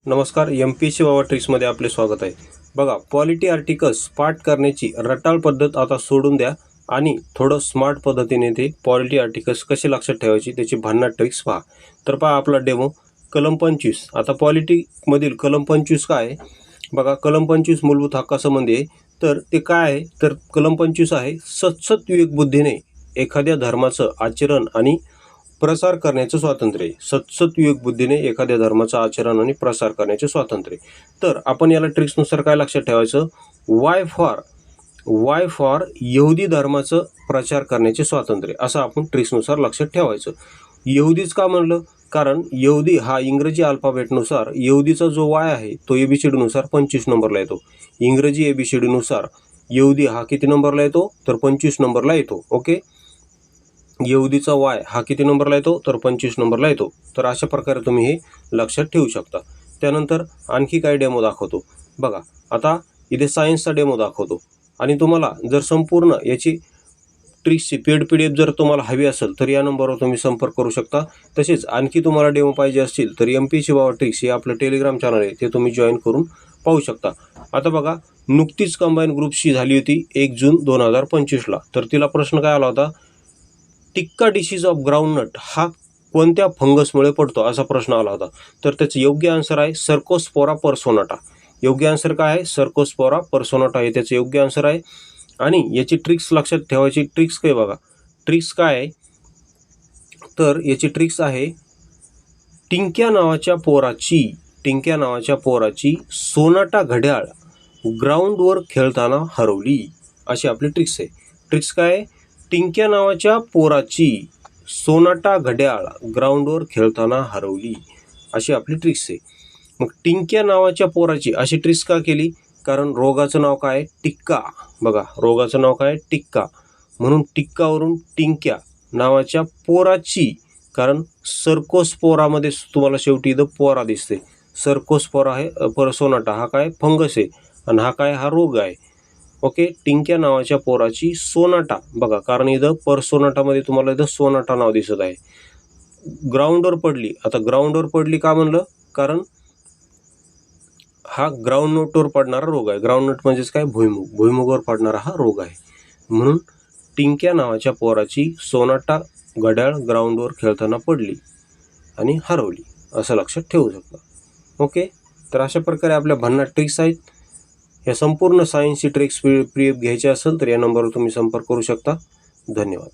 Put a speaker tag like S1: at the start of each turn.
S1: नमस्कार, MPSC बाबा ट्रिक्समध्ये आपले स्वागत आहे. बघा, पॉलिटी आर्टिकल्स पाठ करण्याची रटाळ पद्धत आता सोडून द्या आणि थोडं स्मार्ट पद्धतीने ते पॉलिटी आर्टिकल्स कसे लक्षात ठेवायची त्याची भन्नाट ट्रिक्स पहा. तर पहा आपला डेमो कलम 25. आता पॉलिटीमधील कलम 25 काय आहे? बघा, कलम 25 मूलभूत हक्कासंबंधी आहे. तर ते काय आहे? तर कलम 25 आहे, सतसत विवेकबुद्धीने एखाद्या धर्माचं आचरण आणि प्रसार करण्याचं स्वातंत्र्य. सतसत विवेकबुद्धीने एखाद्या धर्माचं आचरण आणि प्रसार करण्याचे स्वातंत्र्य. तर आपण याला ट्रिक्सनुसार काय लक्षात ठेवायचं? वाय फॉर यहुदी धर्माचं प्रचार करण्याचे स्वातंत्र्य, असं आपण ट्रिक्सनुसार लक्षात ठेवायचं. यहुदीच का म्हणलं? कारण यहुदी हा इंग्रजी अल्फाबेटनुसार यहुदीचा जो वाय आहे तो ABCDनुसार 25 नंबरला येतो. इंग्रजी ABCDनुसार यहुदी हा किती नंबरला येतो? तर 25 नंबरला येतो. ओके, यहुदीचा वाय हा किती नंबरला येतो? तर 25 नंबरला येतो. तर अशा प्रकारे तुम्ही हे लक्षात ठेवू शकता. त्यानंतर आणखी काही डेमो दाखवतो. बघा, आता इथे सायन्सचा डेमो दाखवतो आणि तुम्हाला जर संपूर्ण याची ट्रिक्सची पेड PDF जर तुम्हाला हवी असेल तर या नंबरवर तुम्ही संपर्क करू शकता. तसेच आणखी तुम्हाला डेमो पाहिजे असतील तर MPSC बाबा ट्रिक्स हे आपलं टेलिग्राम चॅनल आहे, ते तुम्ही जॉईन करून पाहू शकता. आता बघा, नुकतीच कंबाईन ग्रुपशी झाली होती 1 जून 2025ला. तर तिला प्रश्न काय आला होता? टिक्का डिसीज ऑफ ग्राउंडनट हा कोणत्या फंगसमुळे पडतो, असा प्रश्न आला होता. तर त्याचं योग्य आन्सर आहे सर्कोस्पोरा पर्सोनाटा. योग्य आन्सर काय आहे? सर्कोस्पोरा पर्सोनाटा हे त्याचं योग्य आन्सर आहे. आणि याची ट्रिक्स लक्षात ठेवायची. ट्रिक्स काय बघा, ट्रिक्स काय आहे? तर याची ट्रिक्स आहे, टिंक्या नावाच्या पोराची सोनाटा घड्याळ ग्राउंडवर खेळताना हरवली, अशी आपली ट्रिक्स आहे. ट्रिक्स काय आहे? टिंक्या नावाच्या पोराची सोनाटा घड्याळ ग्राउंडवर खेळताना हरवली, अशी आपली ट्रिक्स आहे. मग टिंक्या नावाच्या पोराची अशी ट्रिक्स का केली? कारण रोगाचं नाव काय आहे? टिक्का. बघा, रोगाचं नाव काय आहे? टिक्का. म्हणून टिक्कावरून टिंक्या नावाच्या पोराची, कारण सर्कोस्पोरामध्ये तुम्हाला शेवटी इथं पोरा दिसते. सर्कोस्पोरा आहे पर्सोनाटा, हा काय फंगस आहे आणि हा काय हा रोग आहे. ओके, टिंक्या नावाच्या पोराची सोनाटा. बघा, कारण इथं पर्सोनाटामध्ये तुम्हाला इथं सोनाटा नाव दिसत आहे. ग्राउंडवर पडली. आता ग्राउंडवर पडली का म्हणलं? कारण हा ग्राउंडनटवर पडणारा रोग आहे. ग्राउंडनट म्हणजेच काय? भुईमुगावर पडणारा हा रोग आहे. म्हणून टिंक्या नावाच्या पोराची सोनाटा घड्याळ ग्राउंडवर खेळताना पडली आणि हरवली, असं लक्षात ठेवू शकता. ओके, तर अशा प्रकारे आपल्या भन्नाट ट्रिक्स आहेत. या संपूर्ण सायन्सची ट्रिक्स PDF घ्यायची असेल तर या नंबरवर तुम्ही संपर्क करू शकता. धन्यवाद.